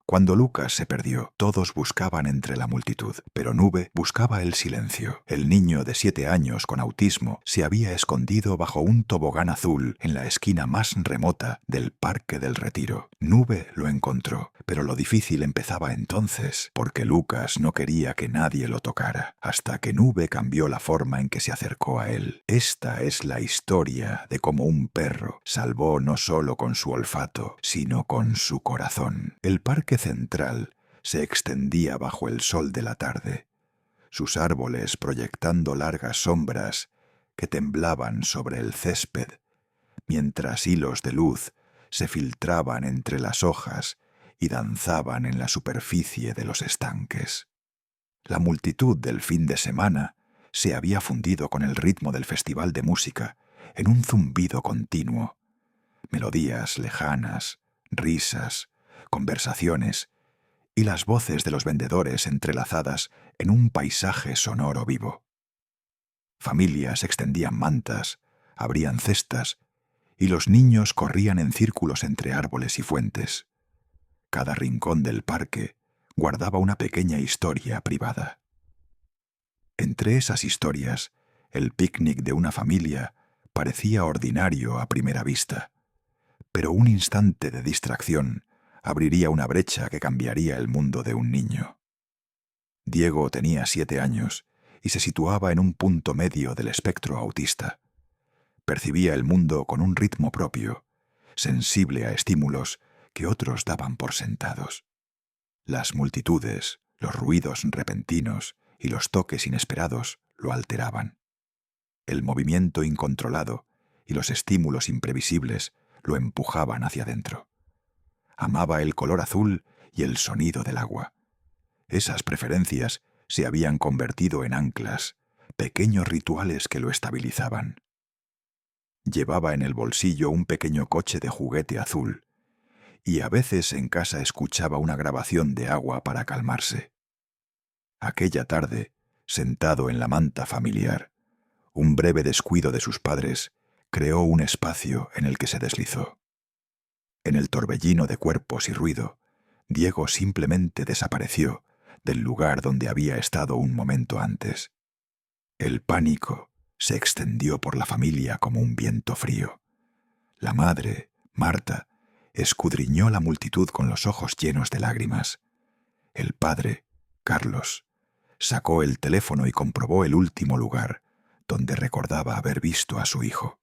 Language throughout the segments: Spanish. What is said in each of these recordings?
Cuando Lucas se perdió, todos buscaban entre la multitud, pero Nube buscaba el silencio. El niño de 7 años con autismo se había escondido bajo un tobogán azul en la esquina más remota del Parque del Retiro. Nube lo encontró, pero lo difícil empezaba entonces, porque Lucas no quería que nadie lo tocara, hasta que Nube cambió la forma en que se acercó a él. Esta es la historia de cómo un perro salvó no solo con su olfato, sino con su corazón. El parque central se extendía bajo el sol de la tarde, sus árboles proyectando largas sombras que temblaban sobre el césped, mientras hilos de luz se filtraban entre las hojas y danzaban en la superficie de los estanques. La multitud del fin de semana se había fundido con el ritmo del festival de música en un zumbido continuo. Melodías lejanas, risas, conversaciones y las voces de los vendedores entrelazadas en un paisaje sonoro vivo. Familias extendían mantas, abrían cestas y los niños corrían en círculos entre árboles y fuentes. Cada rincón del parque guardaba una pequeña historia privada. Entre esas historias, el picnic de una familia parecía ordinario a primera vista, pero un instante de distracción abriría una brecha que cambiaría el mundo de un niño. Diego tenía 7 años y se situaba en un punto medio del espectro autista. Percibía el mundo con un ritmo propio, sensible a estímulos que otros daban por sentados. Las multitudes, los ruidos repentinos y los toques inesperados lo alteraban. El movimiento incontrolado y los estímulos imprevisibles lo empujaban hacia adentro. Amaba el color azul y el sonido del agua. Esas preferencias se habían convertido en anclas, pequeños rituales que lo estabilizaban. Llevaba en el bolsillo un pequeño coche de juguete azul, y a veces en casa escuchaba una grabación de agua para calmarse. Aquella tarde, sentado en la manta familiar, un breve descuido de sus padres creó un espacio en el que se deslizó. En el torbellino de cuerpos y ruido, Diego simplemente desapareció del lugar donde había estado un momento antes. El pánico se extendió por la familia como un viento frío. La madre, Marta, escudriñó la multitud con los ojos llenos de lágrimas. El padre, Carlos, sacó el teléfono y comprobó el último lugar donde recordaba haber visto a su hijo.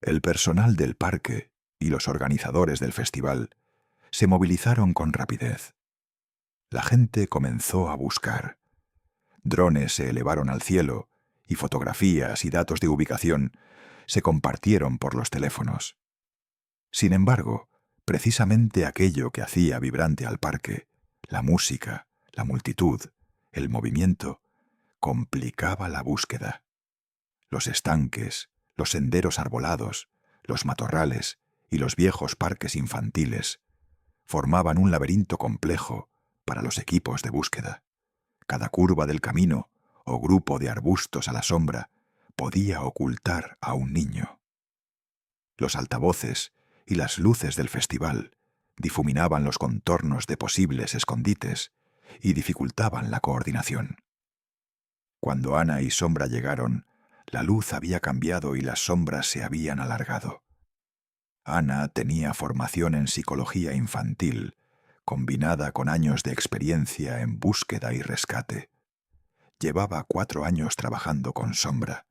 El personal del parque y los organizadores del festival se movilizaron con rapidez. La gente comenzó a buscar. Drones se elevaron al cielo y fotografías y datos de ubicación se compartieron por los teléfonos. Sin embargo, precisamente aquello que hacía vibrante al parque, la música, la multitud, el movimiento, complicaba la búsqueda. Los estanques, los senderos arbolados, los matorrales y los viejos parques infantiles formaban un laberinto complejo para los equipos de búsqueda. Cada curva del camino o grupo de arbustos a la sombra podía ocultar a un niño. Los altavoces y las luces del festival difuminaban los contornos de posibles escondites y dificultaban la coordinación. Cuando Ana y Sombra llegaron, la luz había cambiado y las sombras se habían alargado. Ana tenía formación en psicología infantil, combinada con años de experiencia en búsqueda y rescate. Llevaba 4 años trabajando con Sombra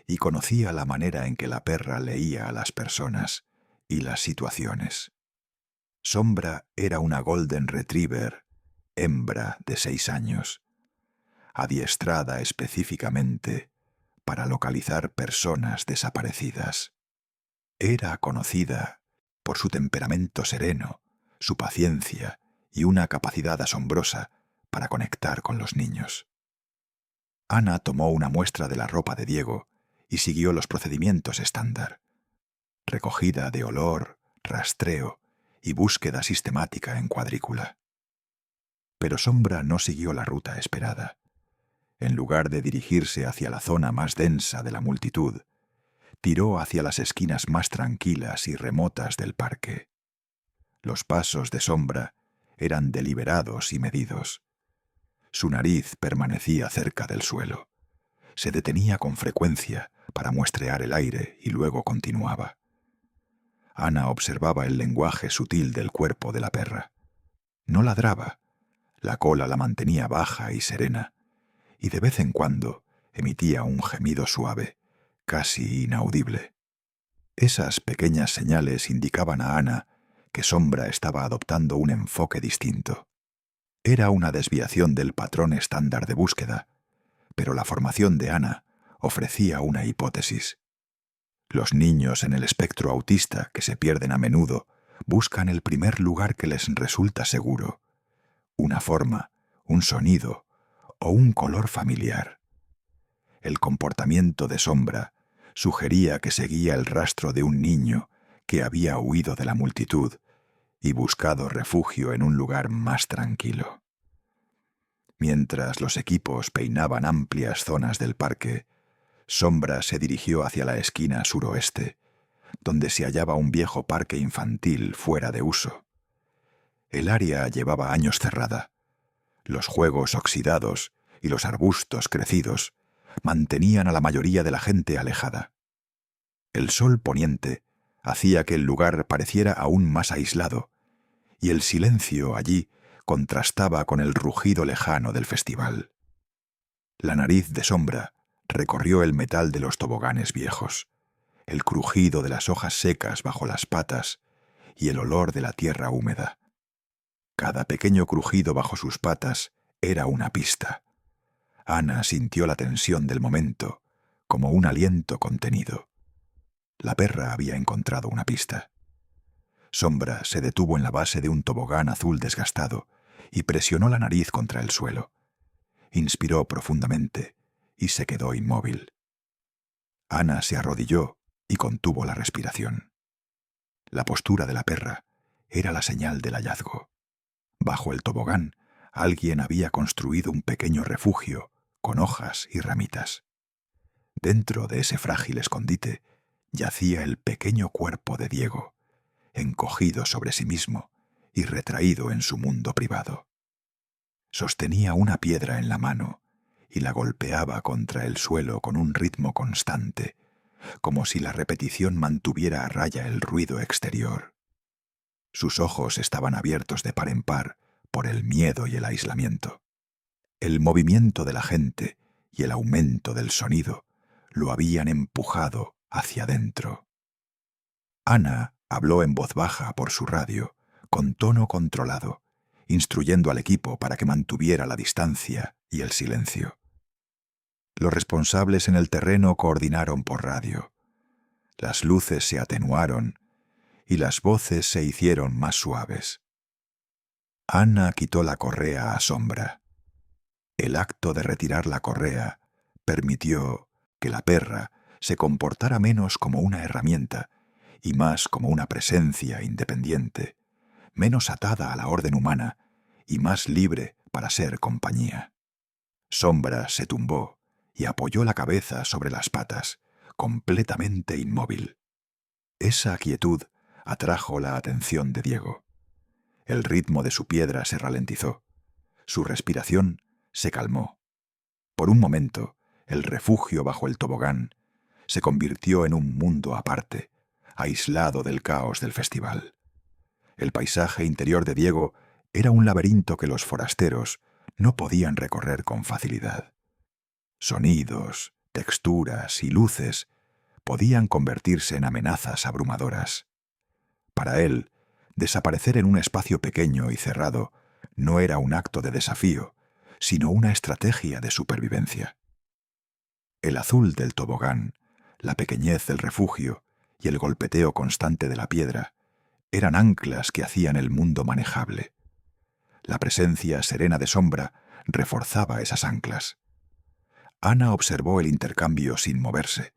y conocía la manera en que la perra leía a las personas y las situaciones. Sombra era una Golden Retriever, hembra de 6 años, adiestrada específicamente para localizar personas desaparecidas. Era conocida por su temperamento sereno, su paciencia y una capacidad asombrosa para conectar con los niños. Ana tomó una muestra de la ropa de Diego y siguió los procedimientos estándar: recogida de olor, rastreo y búsqueda sistemática en cuadrícula. Pero Sombra no siguió la ruta esperada. En lugar de dirigirse hacia la zona más densa de la multitud, tiró hacia las esquinas más tranquilas y remotas del parque. Los pasos de Sombra eran deliberados y medidos. Su nariz permanecía cerca del suelo. Se detenía con frecuencia para muestrear el aire y luego continuaba. Ana observaba el lenguaje sutil del cuerpo de la perra. No ladraba, la cola la mantenía baja y serena, y de vez en cuando emitía un gemido suave, casi inaudible. Esas pequeñas señales indicaban a Ana que Sombra estaba adoptando un enfoque distinto. Era una desviación del patrón estándar de búsqueda, pero la formación de Ana ofrecía una hipótesis. Los niños en el espectro autista que se pierden a menudo buscan el primer lugar que les resulta seguro, una forma, un sonido o un color familiar. El comportamiento de Sombra sugería que seguía el rastro de un niño que había huido de la multitud y buscado refugio en un lugar más tranquilo. Mientras los equipos peinaban amplias zonas del parque, Sombra se dirigió hacia la esquina suroeste, donde se hallaba un viejo parque infantil fuera de uso. El área llevaba años cerrada. Los juegos oxidados y los arbustos crecidos mantenían a la mayoría de la gente alejada. El sol poniente hacía que el lugar pareciera aún más aislado, y el silencio allí contrastaba con el rugido lejano del festival. La nariz de Sombra recorrió el metal de los toboganes viejos, el crujido de las hojas secas bajo las patas y el olor de la tierra húmeda. Cada pequeño crujido bajo sus patas era una pista. Ana sintió la tensión del momento, como un aliento contenido. La perra había encontrado una pista. Sombra se detuvo en la base de un tobogán azul desgastado y presionó la nariz contra el suelo. Inspiró profundamente y se quedó inmóvil. Ana se arrodilló y contuvo la respiración. La postura de la perra era la señal del hallazgo. Bajo el tobogán, alguien había construido un pequeño refugio con hojas y ramitas. Dentro de ese frágil escondite yacía el pequeño cuerpo de Diego, encogido sobre sí mismo y retraído en su mundo privado. Sostenía una piedra en la mano y la golpeaba contra el suelo con un ritmo constante, como si la repetición mantuviera a raya el ruido exterior. Sus ojos estaban abiertos de par en par por el miedo y el aislamiento. El movimiento de la gente y el aumento del sonido lo habían empujado hacia adentro. Ana habló en voz baja por su radio, con tono controlado, instruyendo al equipo para que mantuviera la distancia y el silencio. Los responsables en el terreno coordinaron por radio. Las luces se atenuaron y las voces se hicieron más suaves. Ana quitó la correa a Sombra. El acto de retirar la correa permitió que la perra se comportara menos como una herramienta y más como una presencia independiente, menos atada a la orden humana y más libre para ser compañía. Sombra se tumbó y apoyó la cabeza sobre las patas, completamente inmóvil. Esa quietud atrajo la atención de Diego. El ritmo de su piedra se ralentizó. Su respiración se calmó. Por un momento, el refugio bajo el tobogán se convirtió en un mundo aparte, aislado del caos del festival. El paisaje interior de Diego era un laberinto que los forasteros no podían recorrer con facilidad. Sonidos, texturas y luces podían convertirse en amenazas abrumadoras. Para él, desaparecer en un espacio pequeño y cerrado no era un acto de desafío, sino una estrategia de supervivencia. El azul del tobogán, la pequeñez del refugio y el golpeteo constante de la piedra eran anclas que hacían el mundo manejable. La presencia serena de Sombra reforzaba esas anclas. Ana observó el intercambio sin moverse.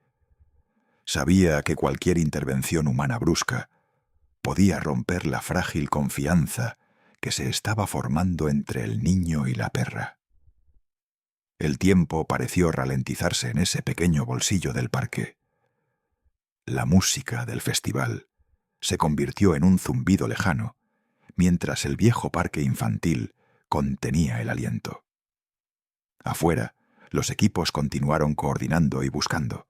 Sabía que cualquier intervención humana brusca podía romper la frágil confianza que se estaba formando entre el niño y la perra. El tiempo pareció ralentizarse en ese pequeño bolsillo del parque. La música del festival se convirtió en un zumbido lejano, mientras el viejo parque infantil contenía el aliento. Afuera, los equipos continuaron coordinando y buscando.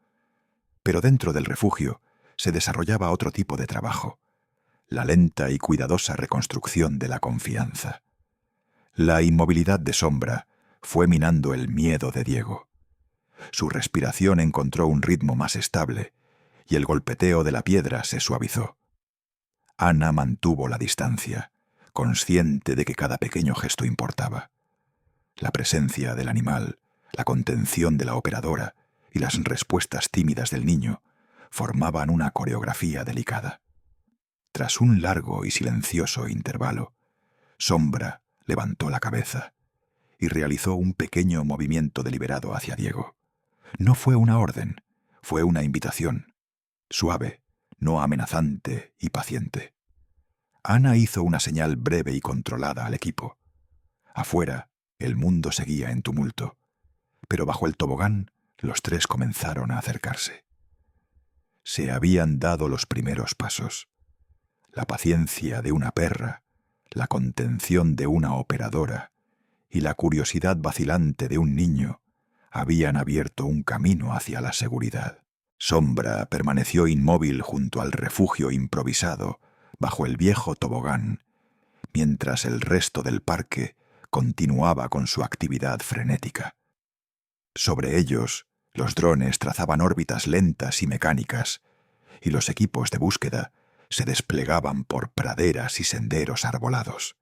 Pero dentro del refugio se desarrollaba otro tipo de trabajo, la lenta y cuidadosa reconstrucción de la confianza. La inmovilidad de Sombra fue minando el miedo de Diego. Su respiración encontró un ritmo más estable y el golpeteo de la piedra se suavizó. Ana mantuvo la distancia, consciente de que cada pequeño gesto importaba. La presencia del animal, la contención de la operadora y las respuestas tímidas del niño formaban una coreografía delicada. Tras un largo y silencioso intervalo, Sombra levantó la cabeza y realizó un pequeño movimiento deliberado hacia Diego. No fue una orden, fue una invitación, suave, no amenazante y paciente. Ana hizo una señal breve y controlada al equipo. Afuera, el mundo seguía en tumulto, pero bajo el tobogán los tres comenzaron a acercarse. Se habían dado los primeros pasos. La paciencia de una perra, la contención de una operadora y la curiosidad vacilante de un niño habían abierto un camino hacia la seguridad. Sombra permaneció inmóvil junto al refugio improvisado bajo el viejo tobogán, mientras el resto del parque continuaba con su actividad frenética. Sobre ellos, los drones trazaban órbitas lentas y mecánicas, y los equipos de búsqueda se desplegaban por praderas y senderos arbolados.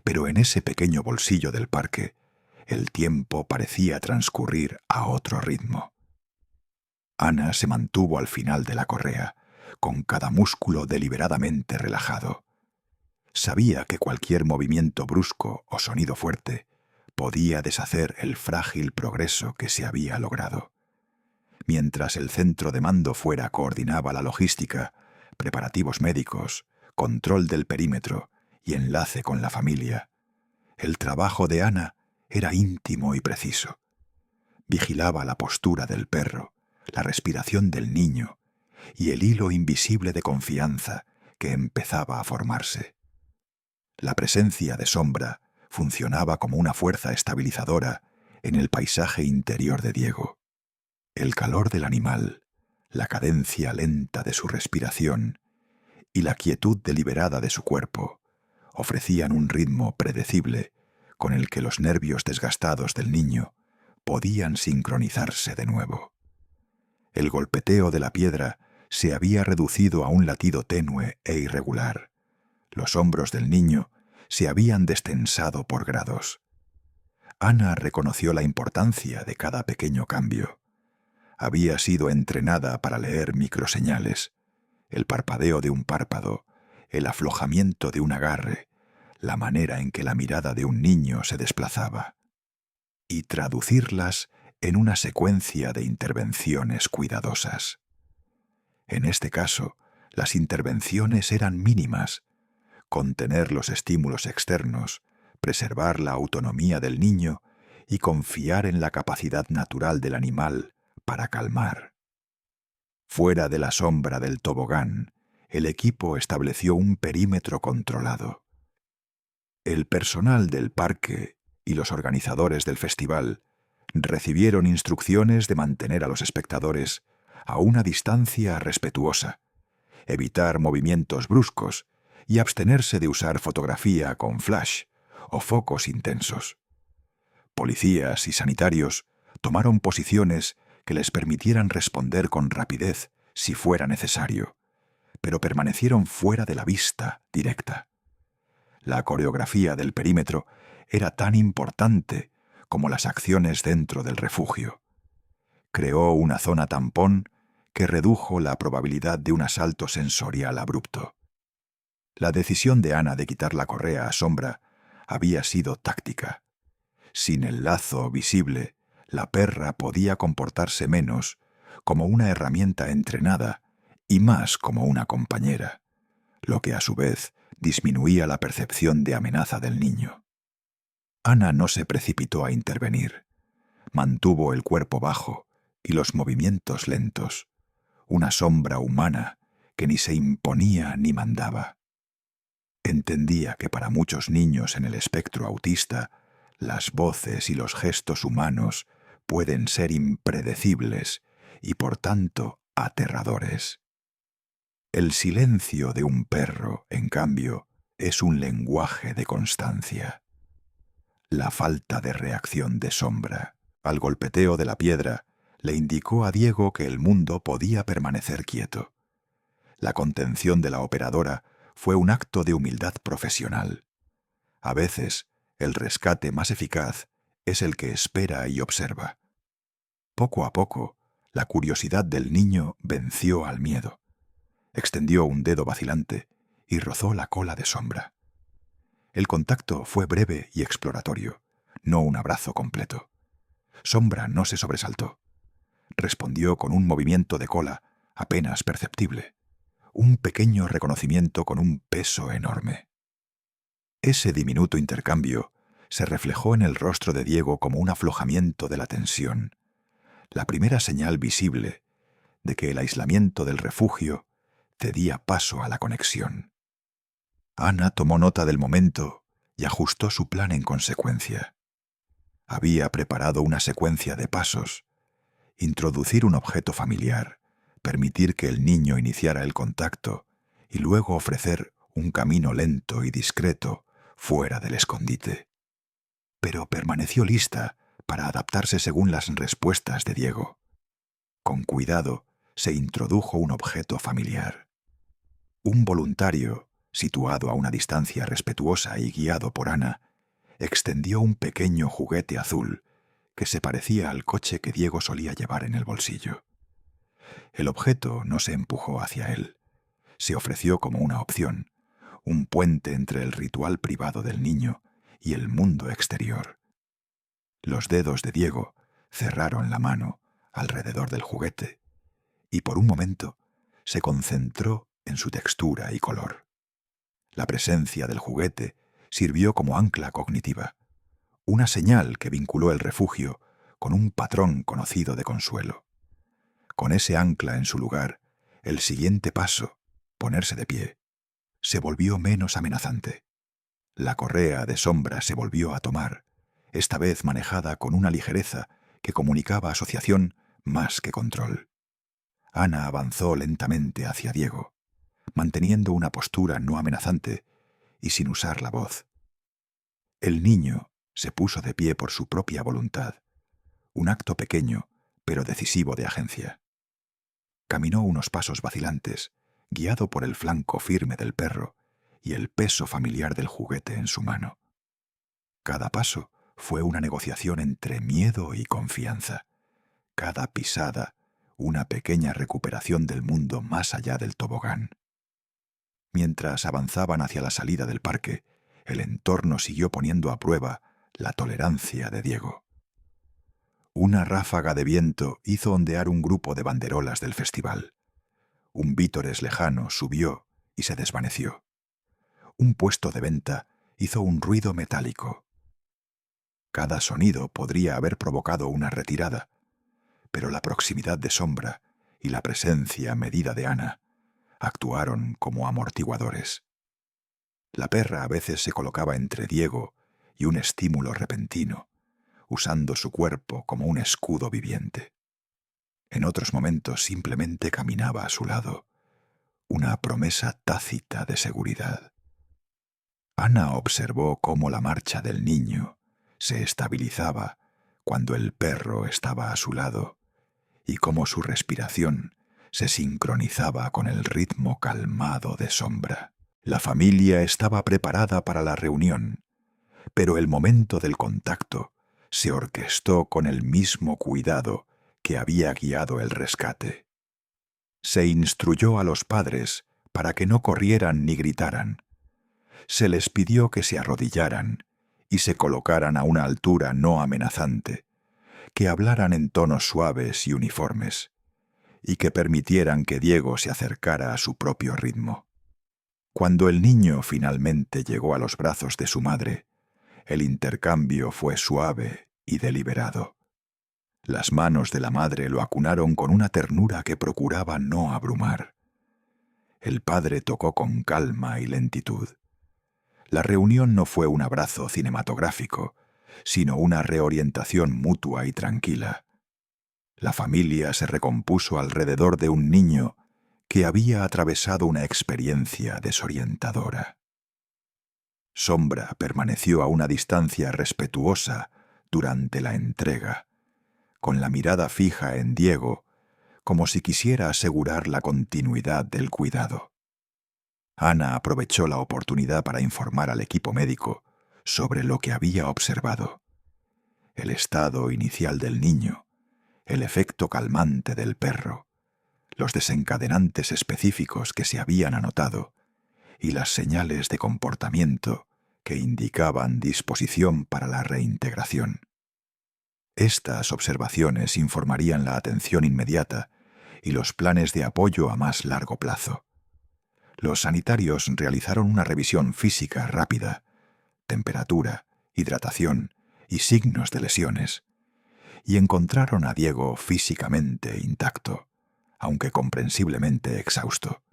Pero en ese pequeño bolsillo del parque, el tiempo parecía transcurrir a otro ritmo. Ana se mantuvo al final de la correa, con cada músculo deliberadamente relajado. Sabía que cualquier movimiento brusco o sonido fuerte podía deshacer el frágil progreso que se había logrado. Mientras el centro de mando fuera coordinaba la logística, preparativos médicos, control del perímetro y enlace con la familia, el trabajo de Ana era íntimo y preciso. Vigilaba la postura del perro, la respiración del niño y el hilo invisible de confianza que empezaba a formarse. La presencia de Sombra funcionaba como una fuerza estabilizadora en el paisaje interior de Diego. El calor del animal, la cadencia lenta de su respiración y la quietud deliberada de su cuerpo ofrecían un ritmo predecible con el que los nervios desgastados del niño podían sincronizarse de nuevo. El golpeteo de la piedra se había reducido a un latido tenue e irregular. Los hombros del niño se habían destensado por grados. Ana reconoció la importancia de cada pequeño cambio. Había sido entrenada para leer microseñales, el parpadeo de un párpado, el aflojamiento de un agarre, la manera en que la mirada de un niño se desplazaba, y traducirlas en una secuencia de intervenciones cuidadosas. En este caso, las intervenciones eran mínimas: contener los estímulos externos, preservar la autonomía del niño y confiar en la capacidad natural del animal para calmar. Fuera de la sombra del tobogán, el equipo estableció un perímetro controlado. El personal del parque y los organizadores del festival recibieron instrucciones de mantener a los espectadores a una distancia respetuosa, evitar movimientos bruscos y abstenerse de usar fotografía con flash o focos intensos. Policías y sanitarios tomaron posiciones que les permitieran responder con rapidez si fuera necesario, pero permanecieron fuera de la vista directa. La coreografía del perímetro era tan importante como las acciones dentro del refugio. Creó una zona tampón que redujo la probabilidad de un asalto sensorial abrupto. La decisión de Ana de quitar la correa a Sombra había sido táctica. Sin el lazo visible, la perra podía comportarse menos como una herramienta entrenada y más como una compañera, lo que a su vez disminuía la percepción de amenaza del niño. Ana no se precipitó a intervenir. Mantuvo el cuerpo bajo y los movimientos lentos, una sombra humana que ni se imponía ni mandaba. Entendía que para muchos niños en el espectro autista, las voces y los gestos humanos pueden ser impredecibles y por tanto aterradores. El silencio de un perro, en cambio, es un lenguaje de constancia. La falta de reacción de Sombra al golpeteo de la piedra le indicó a Diego que el mundo podía permanecer quieto. La contención de la operadora fue un acto de humildad profesional. A veces, el rescate más eficaz es el que espera y observa. Poco a poco, la curiosidad del niño venció al miedo. Extendió un dedo vacilante y rozó la cola de Sombra. El contacto fue breve y exploratorio, no un abrazo completo. Sombra no se sobresaltó. Respondió con un movimiento de cola apenas perceptible, un pequeño reconocimiento con un peso enorme. Ese diminuto intercambio se reflejó en el rostro de Diego como un aflojamiento de la tensión, la primera señal visible de que el aislamiento del refugio cedía paso a la conexión. Ana tomó nota del momento y ajustó su plan en consecuencia. Había preparado una secuencia de pasos: introducir un objeto familiar, permitir que el niño iniciara el contacto y luego ofrecer un camino lento y discreto fuera del escondite. Pero permaneció lista para adaptarse según las respuestas de Diego. Con cuidado se introdujo un objeto familiar. Un voluntario, situado a una distancia respetuosa y guiado por Ana, extendió un pequeño juguete azul que se parecía al coche que Diego solía llevar en el bolsillo. El objeto no se empujó hacia él. Se ofreció como una opción, un puente entre el ritual privado del niño y el mundo exterior. Los dedos de Diego cerraron la mano alrededor del juguete y por un momento se concentró en su textura y color. La presencia del juguete sirvió como ancla cognitiva, una señal que vinculó el refugio con un patrón conocido de consuelo. Con ese ancla en su lugar, el siguiente paso, ponerse de pie, se volvió menos amenazante. La correa de Sombra se volvió a tomar, esta vez manejada con una ligereza que comunicaba asociación más que control. Ana avanzó lentamente hacia Diego, manteniendo una postura no amenazante y sin usar la voz. El niño se puso de pie por su propia voluntad, un acto pequeño pero decisivo de agencia. Caminó unos pasos vacilantes, guiado por el flanco firme del perro y el peso familiar del juguete en su mano. Cada paso fue una negociación entre miedo y confianza. Cada pisada, una pequeña recuperación del mundo más allá del tobogán. Mientras avanzaban hacia la salida del parque, el entorno siguió poniendo a prueba la tolerancia de Diego. Una ráfaga de viento hizo ondear un grupo de banderolas del festival. Un vítores lejano subió y se desvaneció. Un puesto de venta hizo un ruido metálico. Cada sonido podría haber provocado una retirada, pero la proximidad de Sombra y la presencia medida de Ana actuaron como amortiguadores. La perra a veces se colocaba entre Diego y un estímulo repentino, usando su cuerpo como un escudo viviente. En otros momentos simplemente caminaba a su lado, una promesa tácita de seguridad. Ana observó cómo la marcha del niño se estabilizaba cuando el perro estaba a su lado y cómo su respiración se sincronizaba con el ritmo calmado de Sombra. La familia estaba preparada para la reunión, pero el momento del contacto se orquestó con el mismo cuidado que había guiado el rescate. Se instruyó a los padres para que no corrieran ni gritaran. Se les pidió que se arrodillaran y se colocaran a una altura no amenazante, que hablaran en tonos suaves y uniformes, y que permitieran que Diego se acercara a su propio ritmo. Cuando el niño finalmente llegó a los brazos de su madre, el intercambio fue suave y deliberado. Las manos de la madre lo acunaron con una ternura que procuraba no abrumar. El padre tocó con calma y lentitud. La reunión no fue un abrazo cinematográfico, sino una reorientación mutua y tranquila. La familia se recompuso alrededor de un niño que había atravesado una experiencia desorientadora. Sombra permaneció a una distancia respetuosa durante la entrega, con la mirada fija en Diego, como si quisiera asegurar la continuidad del cuidado. Ana aprovechó la oportunidad para informar al equipo médico sobre lo que había observado: el estado inicial del niño, el efecto calmante del perro, los desencadenantes específicos que se habían anotado y las señales de comportamiento que indicaban disposición para la reintegración. Estas observaciones informarían la atención inmediata y los planes de apoyo a más largo plazo. Los sanitarios realizaron una revisión física rápida: temperatura, hidratación y signos de lesiones, y encontraron a Diego físicamente intacto, aunque comprensiblemente exhausto.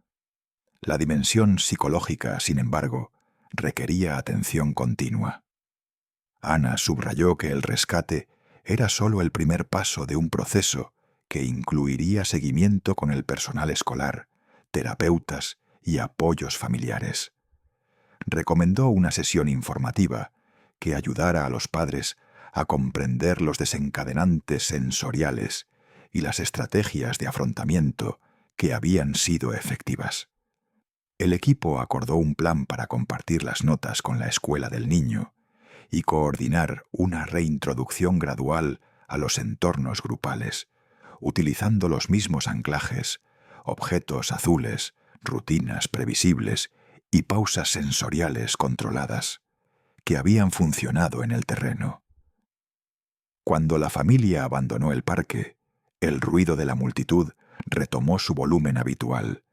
La dimensión psicológica, sin embargo, requería atención continua. Ana subrayó que el rescate era solo el primer paso de un proceso que incluiría seguimiento con el personal escolar, terapeutas y apoyos familiares. Recomendó una sesión informativa que ayudara a los padres a comprender los desencadenantes sensoriales y las estrategias de afrontamiento que habían sido efectivas. El equipo acordó un plan para compartir las notas con la escuela del niño y coordinar una reintroducción gradual a los entornos grupales, utilizando los mismos anclajes, objetos azules, rutinas previsibles y pausas sensoriales controladas, que habían funcionado en el terreno. Cuando la familia abandonó el parque, el ruido de la multitud retomó su volumen habitual,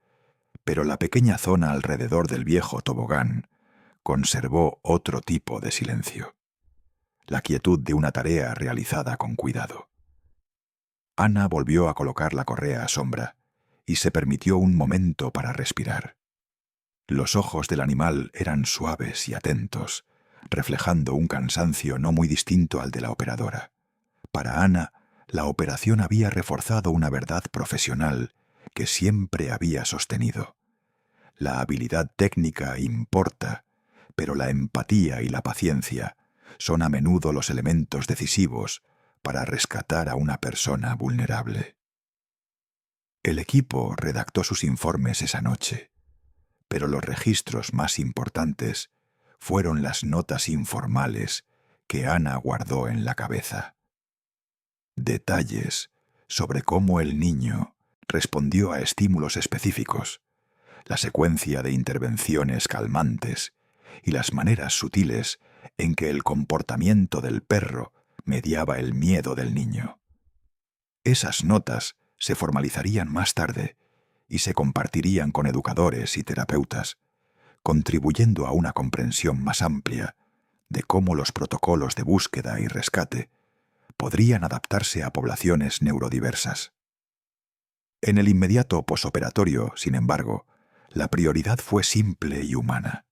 pero la pequeña zona alrededor del viejo tobogán conservó otro tipo de silencio: la quietud de una tarea realizada con cuidado. Ana volvió a colocar la correa a Sombra y se permitió un momento para respirar. Los ojos del animal eran suaves y atentos, reflejando un cansancio no muy distinto al de la operadora. Para Ana, la operación había reforzado una verdad profesional que siempre había sostenido: la habilidad técnica importa, pero la empatía y la paciencia son a menudo los elementos decisivos para rescatar a una persona vulnerable. El equipo redactó sus informes esa noche, pero los registros más importantes fueron las notas informales que Ana guardó en la cabeza. Detalles sobre cómo el niño respondió a estímulos específicos, la secuencia de intervenciones calmantes y las maneras sutiles en que el comportamiento del perro mediaba el miedo del niño. Esas notas se formalizarían más tarde y se compartirían con educadores y terapeutas, contribuyendo a una comprensión más amplia de cómo los protocolos de búsqueda y rescate podrían adaptarse a poblaciones neurodiversas. En el inmediato posoperatorio, sin embargo, la prioridad fue simple y humana.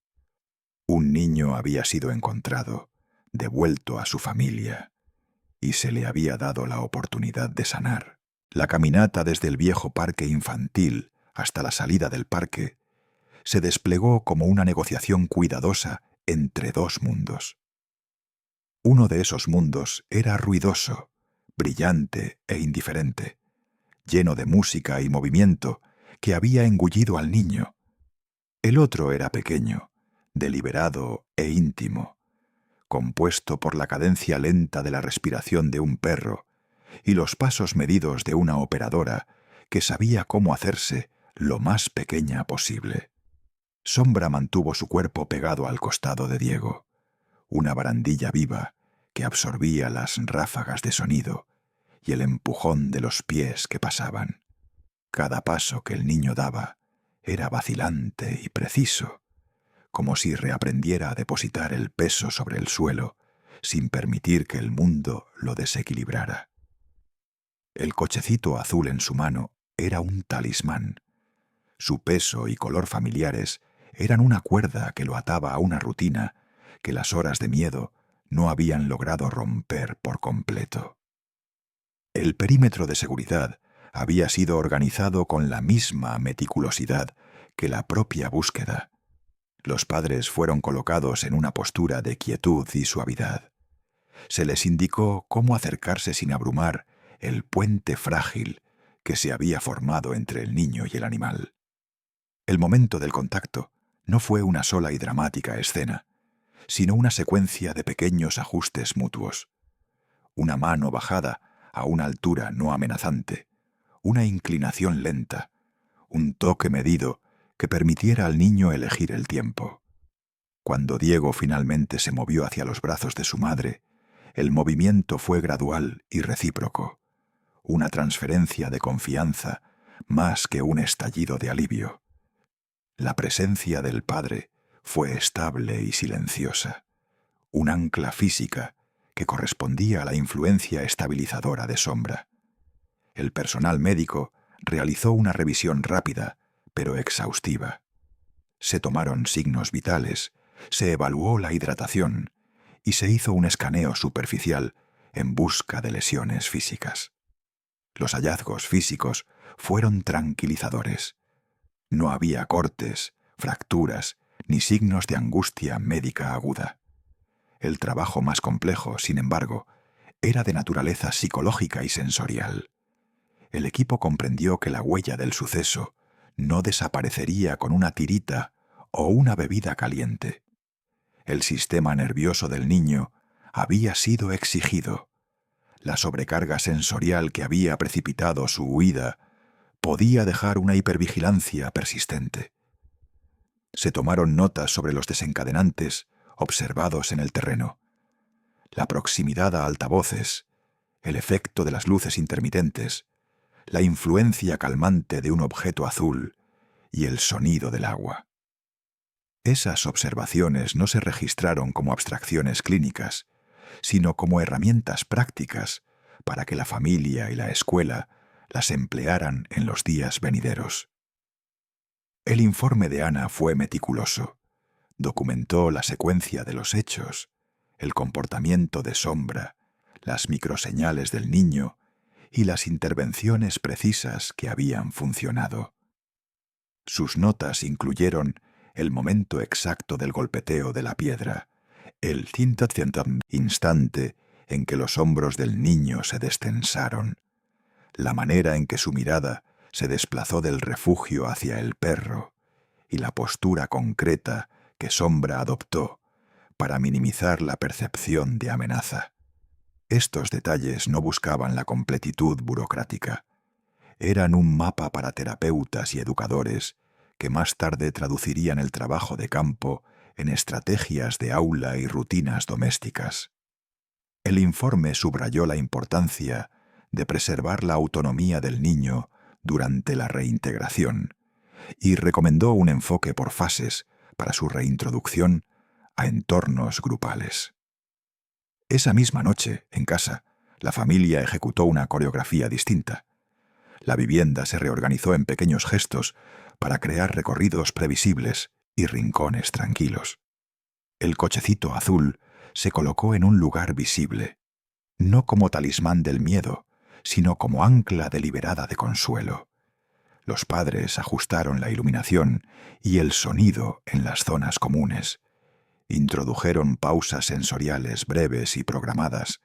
Un niño había sido encontrado, devuelto a su familia, y se le había dado la oportunidad de sanar. La caminata desde el viejo parque infantil hasta la salida del parque se desplegó como una negociación cuidadosa entre dos mundos. Uno de esos mundos era ruidoso, brillante e indiferente, lleno de música y movimiento que había engullido al niño. El otro era pequeño, deliberado e íntimo, compuesto por la cadencia lenta de la respiración de un perro y los pasos medidos de una operadora que sabía cómo hacerse lo más pequeña posible. Sombra mantuvo su cuerpo pegado al costado de Diego, una barandilla viva que absorbía las ráfagas de sonido y el empujón de los pies que pasaban. Cada paso que el niño daba era vacilante y preciso, como si reaprendiera a depositar el peso sobre el suelo sin permitir que el mundo lo desequilibrara. El cochecito azul en su mano era un talismán. Su peso y color familiares eran una cuerda que lo ataba a una rutina que las horas de miedo no habían logrado romper por completo. El perímetro de seguridad había sido organizado con la misma meticulosidad que la propia búsqueda. Los padres fueron colocados en una postura de quietud y suavidad. Se les indicó cómo acercarse sin abrumar el puente frágil que se había formado entre el niño y el animal. El momento del contacto no fue una sola y dramática escena, sino una secuencia de pequeños ajustes mutuos. Una mano bajada a una altura no amenazante, una inclinación lenta, un toque medido que permitiera al niño elegir el tiempo. Cuando Diego finalmente se movió hacia los brazos de su madre, el movimiento fue gradual y recíproco, una transferencia de confianza más que un estallido de alivio. La presencia del padre fue estable y silenciosa, un ancla física que correspondía a la influencia estabilizadora de Sombra. El personal médico realizó una revisión rápida, pero exhaustiva. Se tomaron signos vitales, se evaluó la hidratación y se hizo un escaneo superficial en busca de lesiones físicas. Los hallazgos físicos fueron tranquilizadores. No había cortes, fracturas, ni signos de angustia médica aguda. El trabajo más complejo, sin embargo, era de naturaleza psicológica y sensorial. El equipo comprendió que la huella del suceso no desaparecería con una tirita o una bebida caliente. El sistema nervioso del niño había sido exigido. La sobrecarga sensorial que había precipitado su huida podía dejar una hipervigilancia persistente. Se tomaron notas sobre los desencadenantes observados en el terreno. La proximidad a altavoces, el efecto de las luces intermitentes, la influencia calmante de un objeto azul y el sonido del agua. Esas observaciones no se registraron como abstracciones clínicas, sino como herramientas prácticas para que la familia y la escuela las emplearan en los días venideros. El informe de Ana fue meticuloso. Documentó la secuencia de los hechos, el comportamiento de Sombra, las microseñales del niño y las intervenciones precisas que habían funcionado. Sus notas incluyeron el momento exacto del golpeteo de la piedra, el instante en que los hombros del niño se destensaron, la manera en que su mirada se desplazó del refugio hacia el perro y la postura concreta que Sombra adoptó para minimizar la percepción de amenaza. Estos detalles no buscaban la completitud burocrática. Eran un mapa para terapeutas y educadores que más tarde traducirían el trabajo de campo en estrategias de aula y rutinas domésticas. El informe subrayó la importancia de preservar la autonomía del niño durante la reintegración y recomendó un enfoque por fases para su reintroducción a entornos grupales. Esa misma noche, en casa, la familia ejecutó una coreografía distinta. La vivienda se reorganizó en pequeños gestos para crear recorridos previsibles y rincones tranquilos. El cochecito azul se colocó en un lugar visible, no como talismán del miedo, sino como ancla deliberada de consuelo. Los padres ajustaron la iluminación y el sonido en las zonas comunes, introdujeron pausas sensoriales breves y programadas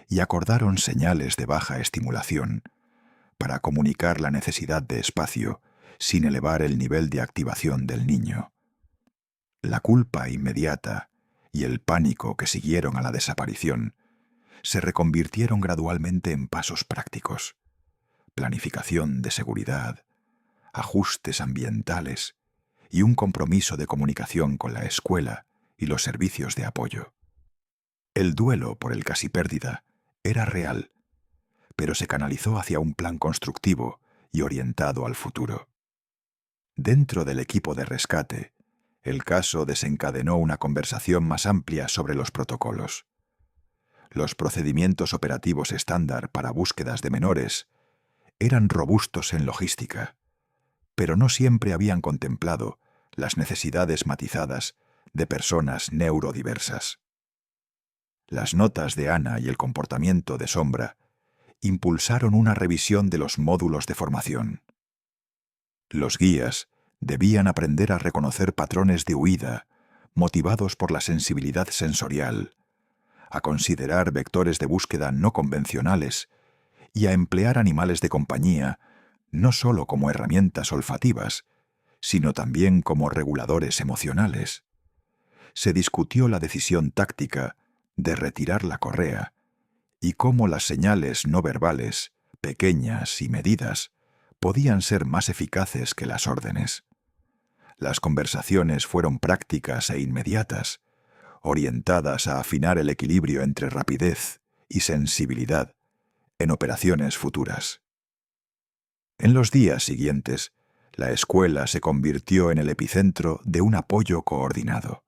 y acordaron señales de baja estimulación para comunicar la necesidad de espacio sin elevar el nivel de activación del niño. La culpa inmediata y el pánico que siguieron a la desaparición se reconvirtieron gradualmente en pasos prácticos, planificación de seguridad, ajustes ambientales y un compromiso de comunicación con la escuela y los servicios de apoyo. El duelo por el casi pérdida era real, pero se canalizó hacia un plan constructivo y orientado al futuro. Dentro del equipo de rescate, el caso desencadenó una conversación más amplia sobre los protocolos. Los procedimientos operativos estándar para búsquedas de menores eran robustos en logística, pero no siempre habían contemplado las necesidades matizadas de personas neurodiversas. Las notas de Ana y el comportamiento de Sombra impulsaron una revisión de los módulos de formación. Los guías debían aprender a reconocer patrones de huida motivados por la sensibilidad sensorial, a considerar vectores de búsqueda no convencionales y a emplear animales de compañía no solo como herramientas olfativas, sino también como reguladores emocionales. Se discutió la decisión táctica de retirar la correa y cómo las señales no verbales, pequeñas y medidas, podían ser más eficaces que las órdenes. Las conversaciones fueron prácticas e inmediatas, orientadas a afinar el equilibrio entre rapidez y sensibilidad en operaciones futuras. En los días siguientes, la escuela se convirtió en el epicentro de un apoyo coordinado.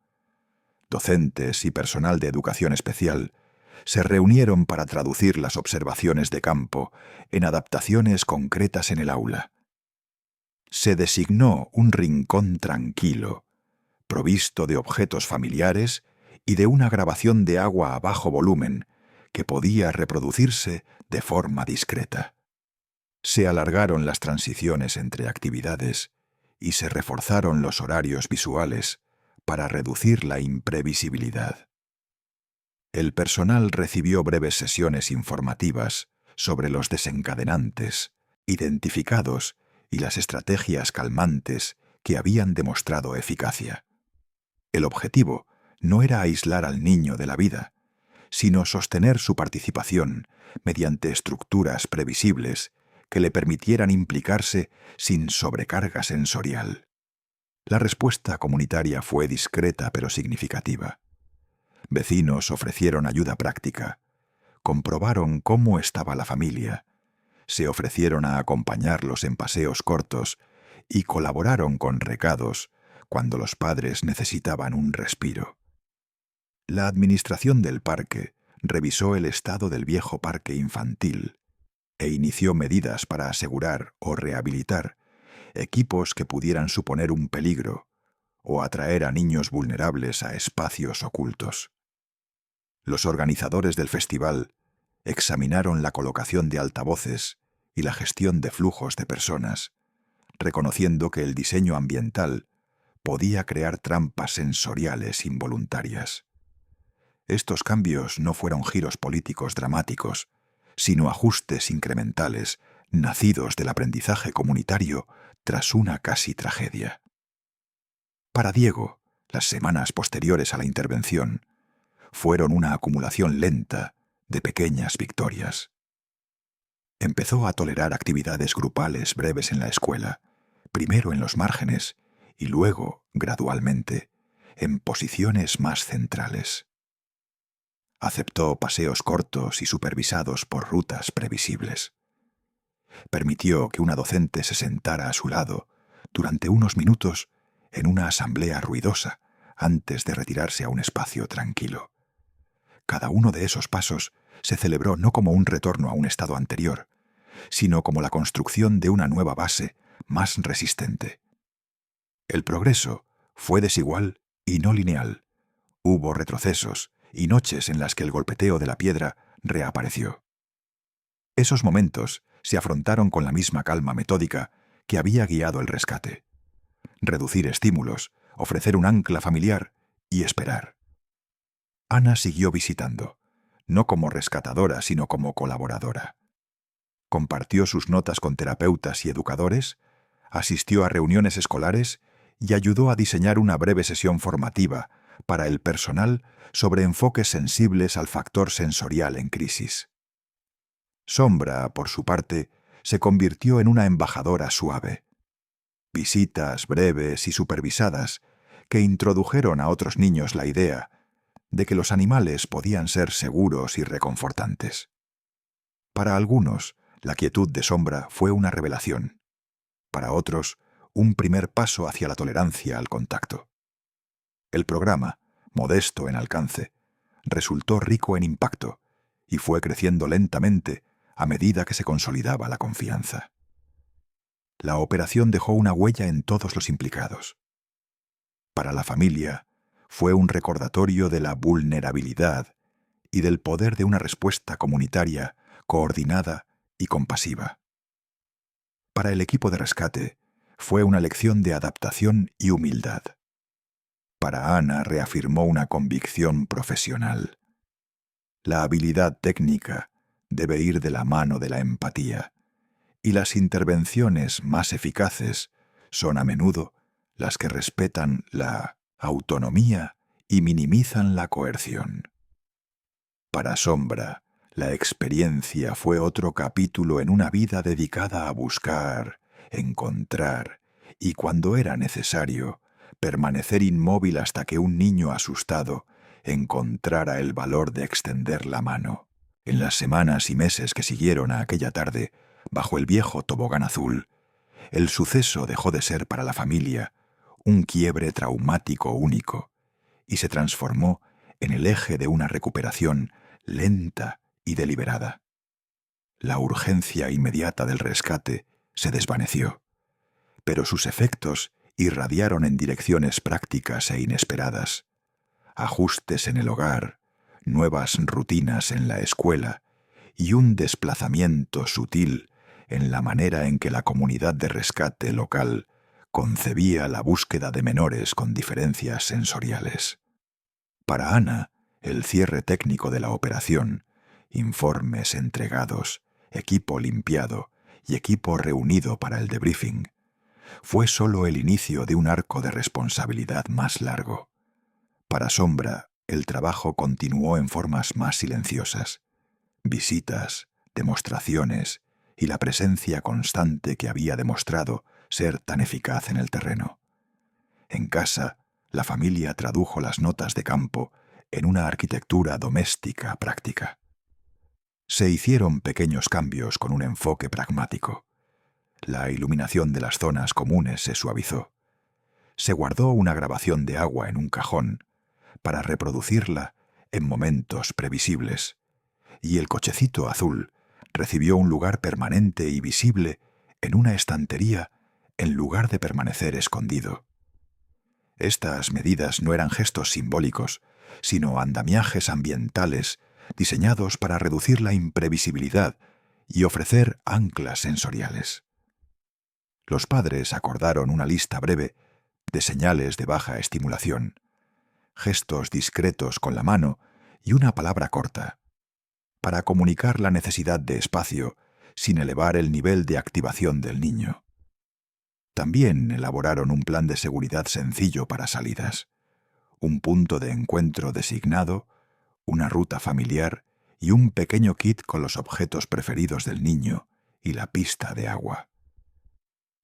Docentes y personal de educación especial se reunieron para traducir las observaciones de campo en adaptaciones concretas en el aula. Se designó un rincón tranquilo, provisto de objetos familiares y de una grabación de agua a bajo volumen que podía reproducirse de forma discreta. Se alargaron las transiciones entre actividades y se reforzaron los horarios visuales para reducir la imprevisibilidad. El personal recibió breves sesiones informativas sobre los desencadenantes, identificados y las estrategias calmantes que habían demostrado eficacia. El objetivo no era aislar al niño de la vida, sino sostener su participación mediante estructuras previsibles que le permitieran implicarse sin sobrecarga sensorial. La respuesta comunitaria fue discreta pero significativa. Vecinos ofrecieron ayuda práctica, comprobaron cómo estaba la familia, se ofrecieron a acompañarlos en paseos cortos y colaboraron con recados cuando los padres necesitaban un respiro. La administración del parque revisó el estado del viejo parque infantil e inició medidas para asegurar o rehabilitar equipos que pudieran suponer un peligro o atraer a niños vulnerables a espacios ocultos. Los organizadores del festival examinaron la colocación de altavoces y la gestión de flujos de personas, reconociendo que el diseño ambiental podía crear trampas sensoriales involuntarias. Estos cambios no fueron giros políticos dramáticos, sino ajustes incrementales nacidos del aprendizaje comunitario tras una casi tragedia. Para Diego, las semanas posteriores a la intervención fueron una acumulación lenta de pequeñas victorias. Empezó a tolerar actividades grupales breves en la escuela, primero en los márgenes y luego, gradualmente, en posiciones más centrales. Aceptó paseos cortos y supervisados por rutas previsibles. Permitió que una docente se sentara a su lado durante unos minutos en una asamblea ruidosa antes de retirarse a un espacio tranquilo. Cada uno de esos pasos se celebró no como un retorno a un estado anterior, sino como la construcción de una nueva base más resistente. El progreso fue desigual y no lineal. Hubo retrocesos y noches en las que el golpeteo de la piedra reapareció. Esos momentos se afrontaron con la misma calma metódica que había guiado el rescate. Reducir estímulos, ofrecer un ancla familiar y esperar. Ana siguió visitando, no como rescatadora, sino como colaboradora. Compartió sus notas con terapeutas y educadores, asistió a reuniones escolares y ayudó a diseñar una breve sesión formativa para el personal sobre enfoques sensibles al factor sensorial en crisis. Sombra, por su parte, se convirtió en una embajadora suave. Visitas breves y supervisadas que introdujeron a otros niños la idea de que los animales podían ser seguros y reconfortantes. Para algunos, la quietud de Sombra fue una revelación. Para otros, un primer paso hacia la tolerancia al contacto. El programa, modesto en alcance, resultó rico en impacto y fue creciendo lentamente a medida que se consolidaba la confianza. La operación dejó una huella en todos los implicados. Para la familia, fue un recordatorio de la vulnerabilidad y del poder de una respuesta comunitaria coordinada y compasiva. Para el equipo de rescate, fue una lección de adaptación y humildad. Para Ana reafirmó una convicción profesional. La habilidad técnica debe ir de la mano de la empatía, y las intervenciones más eficaces son a menudo las que respetan la autonomía y minimizan la coerción. Para Sombra, la experiencia fue otro capítulo en una vida dedicada a buscar, encontrar y, cuando era necesario, permanecer inmóvil hasta que un niño asustado encontrara el valor de extender la mano. En las semanas y meses que siguieron a aquella tarde, bajo el viejo tobogán azul, el suceso dejó de ser para la familia un quiebre traumático único y se transformó en el eje de una recuperación lenta y deliberada. La urgencia inmediata del rescate se desvaneció, pero sus efectos irradiaron en direcciones prácticas e inesperadas. Ajustes en el hogar, nuevas rutinas en la escuela y un desplazamiento sutil en la manera en que la comunidad de rescate local concebía la búsqueda de menores con diferencias sensoriales. Para Ana, el cierre técnico de la operación, informes entregados, equipo limpiado y equipo reunido para el debriefing, fue solo el inicio de un arco de responsabilidad más largo. Para Sombra, el trabajo continuó en formas más silenciosas. Visitas, demostraciones y la presencia constante que había demostrado ser tan eficaz en el terreno. En casa, la familia tradujo las notas de campo en una arquitectura doméstica práctica. Se hicieron pequeños cambios con un enfoque pragmático. La iluminación de las zonas comunes se suavizó. Se guardó una grabación de agua en un cajón para reproducirla en momentos previsibles, y el cochecito azul recibió un lugar permanente y visible en una estantería en lugar de permanecer escondido. Estas medidas no eran gestos simbólicos, sino andamiajes ambientales diseñados para reducir la imprevisibilidad y ofrecer anclas sensoriales. Los padres acordaron una lista breve de señales de baja estimulación, gestos discretos con la mano y una palabra corta, para comunicar la necesidad de espacio sin elevar el nivel de activación del niño. También elaboraron un plan de seguridad sencillo para salidas, un punto de encuentro designado, una ruta familiar y un pequeño kit con los objetos preferidos del niño y la pista de agua.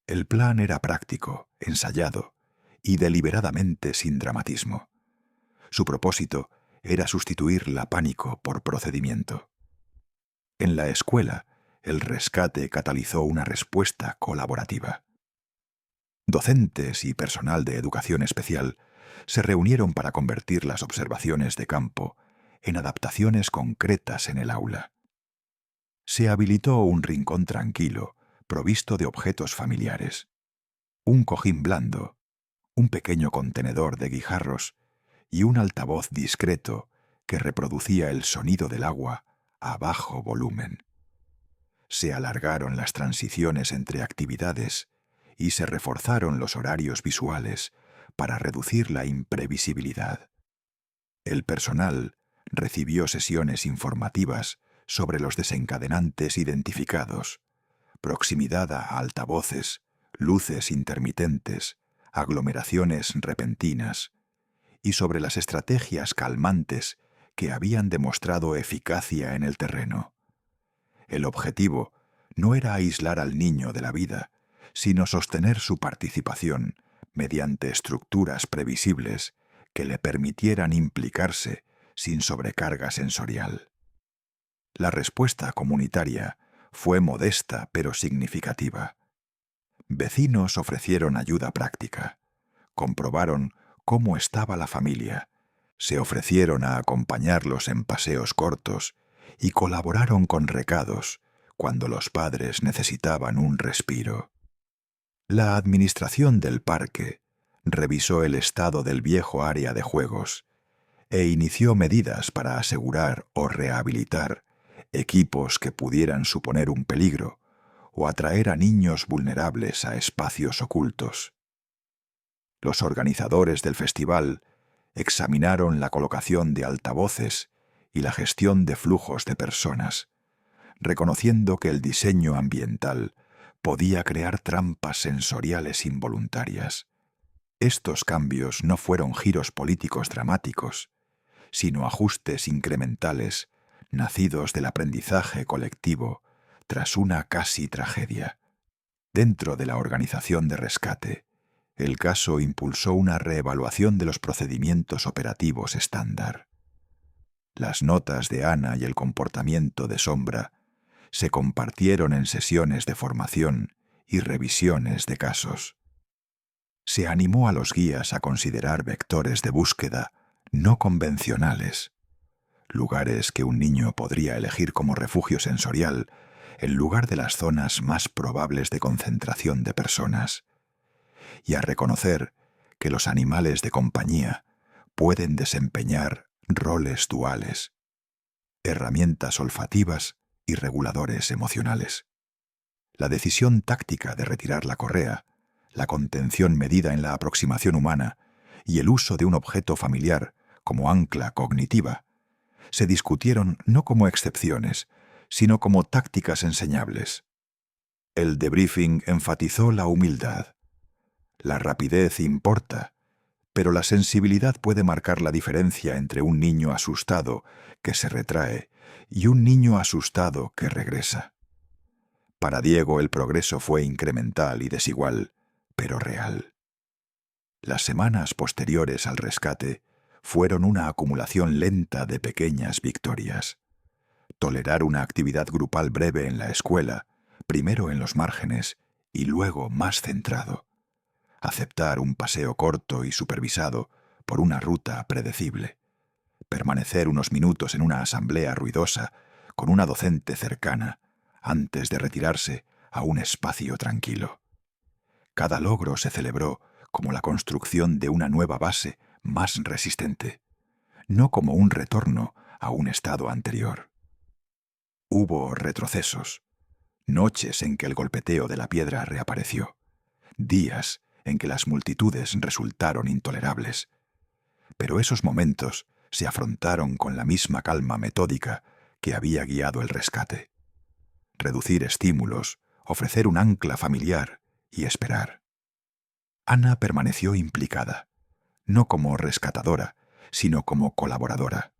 El plan era práctico, ensayado y deliberadamente sin dramatismo. Su propósito era sustituir la pánico por procedimiento. En la escuela, el rescate catalizó una respuesta colaborativa. Docentes y personal de educación especial se reunieron para convertir las observaciones de campo en adaptaciones concretas en el aula. Se habilitó un rincón tranquilo, provisto de objetos familiares, un cojín blando, un pequeño contenedor de guijarros y un altavoz discreto que reproducía el sonido del agua a bajo volumen. Se alargaron las transiciones entre actividades y se reforzaron los horarios visuales para reducir la imprevisibilidad. El personal recibió sesiones informativas sobre los desencadenantes identificados, proximidad a altavoces, luces intermitentes, aglomeraciones repentinas, y sobre las estrategias calmantes que habían demostrado eficacia en el terreno. El objetivo no era aislar al niño de la vida, sino sostener su participación mediante estructuras previsibles que le permitieran implicarse sin sobrecarga sensorial. La respuesta comunitaria fue modesta pero significativa. Vecinos ofrecieron ayuda práctica, comprobaron cómo estaba la familia, se ofrecieron a acompañarlos en paseos cortos y colaboraron con recados cuando los padres necesitaban un respiro. La administración del parque, revisó el estado del viejo área de juegos e inició medidas para asegurar o rehabilitar equipos que pudieran suponer un peligro o atraer a niños vulnerables a espacios ocultos. Los organizadores del festival examinaron la colocación de altavoces y la gestión de flujos de personas, reconociendo que el diseño ambiental podía crear trampas sensoriales involuntarias. Estos cambios no fueron giros políticos dramáticos, sino ajustes incrementales nacidos del aprendizaje colectivo tras una casi tragedia. Dentro de la organización de rescate, el caso impulsó una reevaluación de los procedimientos operativos estándar. Las notas de Ana y el comportamiento de Sombra se compartieron en sesiones de formación y revisiones de casos. Se animó a los guías a considerar vectores de búsqueda no convencionales, lugares que un niño podría elegir como refugio sensorial en lugar de las zonas más probables de concentración de personas, y a reconocer que los animales de compañía pueden desempeñar roles duales, herramientas olfativas y reguladores emocionales. La decisión táctica de retirar la correa, la contención medida en la aproximación humana y el uso de un objeto familiar como ancla cognitiva se discutieron no como excepciones, sino como tácticas enseñables. El debriefing enfatizó la humildad. La rapidez importa, pero la sensibilidad puede marcar la diferencia entre un niño asustado que se retrae y un niño asustado que regresa. Para Diego el progreso fue incremental y desigual, pero real. Las semanas posteriores al rescate fueron una acumulación lenta de pequeñas victorias. Tolerar una actividad grupal breve en la escuela, primero en los márgenes y luego más centrado. Aceptar un paseo corto y supervisado por una ruta predecible. Permanecer unos minutos en una asamblea ruidosa con una docente cercana antes de retirarse a un espacio tranquilo. Cada logro se celebró como la construcción de una nueva base más resistente, no como un retorno a un estado anterior. Hubo retrocesos, noches en que el golpeteo de la piedra reapareció, días en que las multitudes resultaron intolerables. Pero esos momentos se afrontaron con la misma calma metódica que había guiado el rescate. Reducir estímulos, ofrecer un ancla familiar y esperar. Ana permaneció implicada, no como rescatadora, sino como colaboradora.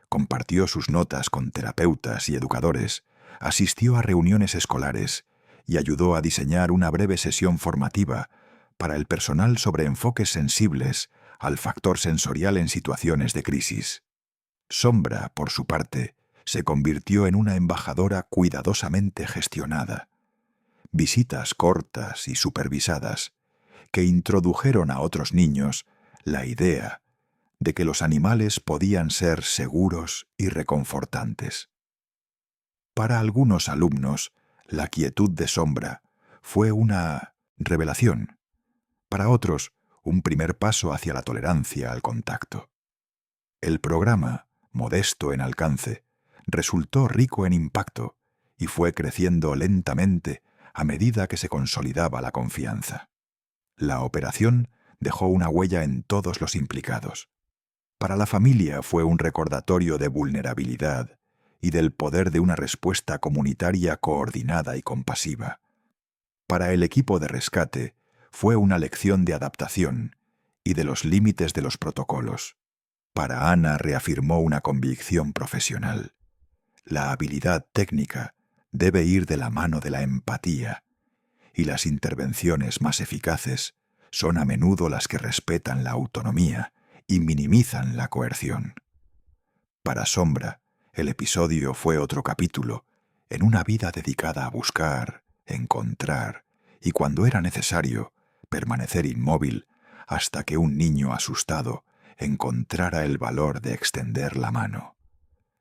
Compartió sus notas con terapeutas y educadores, asistió a reuniones escolares y ayudó a diseñar una breve sesión formativa para el personal sobre enfoques sensibles al factor sensorial en situaciones de crisis. Sombra, por su parte, se convirtió en una embajadora cuidadosamente gestionada. Visitas cortas y supervisadas que introdujeron a otros niños la idea de que los animales podían ser seguros y reconfortantes. Para algunos alumnos, la quietud de Sombra fue una revelación. Para otros, un primer paso hacia la tolerancia al contacto. El programa, modesto en alcance, resultó rico en impacto y fue creciendo lentamente a medida que se consolidaba la confianza. La operación dejó una huella en todos los implicados. Para la familia fue un recordatorio de vulnerabilidad y del poder de una respuesta comunitaria coordinada y compasiva. Para el equipo de rescate fue una lección de adaptación y de los límites de los protocolos. Para Ana reafirmó una convicción profesional. La habilidad técnica debe ir de la mano de la empatía, y las intervenciones más eficaces son a menudo las que respetan la autonomía y minimizan la coerción. Para Sombra, el episodio fue otro capítulo en una vida dedicada a buscar, encontrar y, cuando era necesario, permanecer inmóvil hasta que un niño asustado encontrara el valor de extender la mano.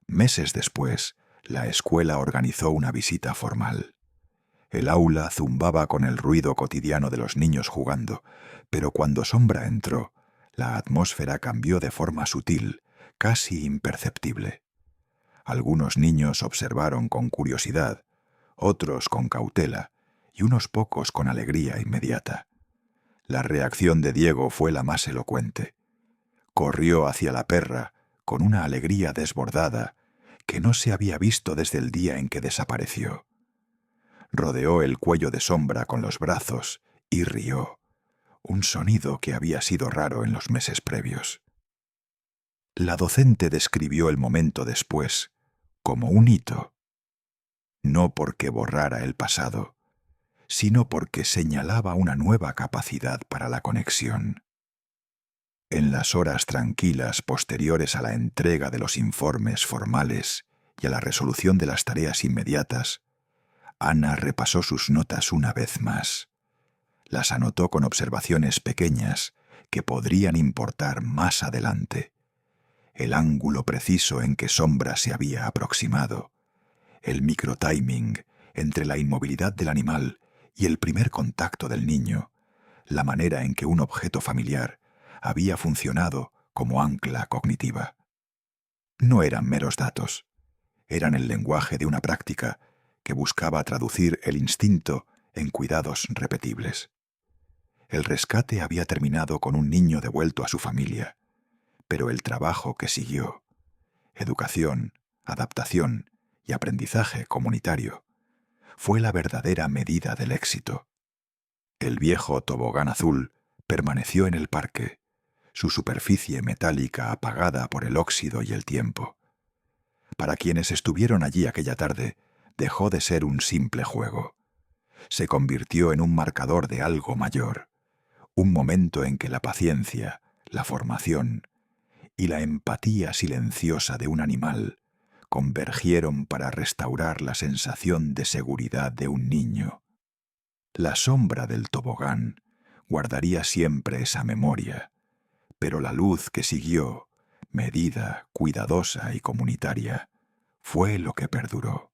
Meses después, la escuela organizó una visita formal. El aula zumbaba con el ruido cotidiano de los niños jugando, pero cuando Sombra entró, la atmósfera cambió de forma sutil, casi imperceptible. Algunos niños observaron con curiosidad, otros con cautela y unos pocos con alegría inmediata. La reacción de Diego fue la más elocuente. Corrió hacia la perra con una alegría desbordada que no se había visto desde el día en que desapareció. Rodeó el cuello de Sombra con los brazos y rió, un sonido que había sido raro en los meses previos. La docente describió el momento después como un hito, no porque borrara el pasado, sino porque señalaba una nueva capacidad para la conexión. En las horas tranquilas posteriores a la entrega de los informes formales y a la resolución de las tareas inmediatas, Ana repasó sus notas una vez más. Las anotó con observaciones pequeñas que podrían importar más adelante. El ángulo preciso en que Sombra se había aproximado, el microtiming entre la inmovilidad del animal y el primer contacto del niño, la manera en que un objeto familiar había funcionado como ancla cognitiva. No eran meros datos, eran el lenguaje de una práctica que buscaba traducir el instinto en cuidados repetibles. El rescate había terminado con un niño devuelto a su familia, pero el trabajo que siguió, educación, adaptación y aprendizaje comunitario, fue la verdadera medida del éxito. El viejo tobogán azul permaneció en el parque, su superficie metálica apagada por el óxido y el tiempo. Para quienes estuvieron allí aquella tarde, dejó de ser un simple juego. Se convirtió en un marcador de algo mayor, un momento en que la paciencia, la formación y la empatía silenciosa de un animal convergieron para restaurar la sensación de seguridad de un niño. La sombra del tobogán guardaría siempre esa memoria, pero la luz que siguió, medida, cuidadosa y comunitaria, fue lo que perduró.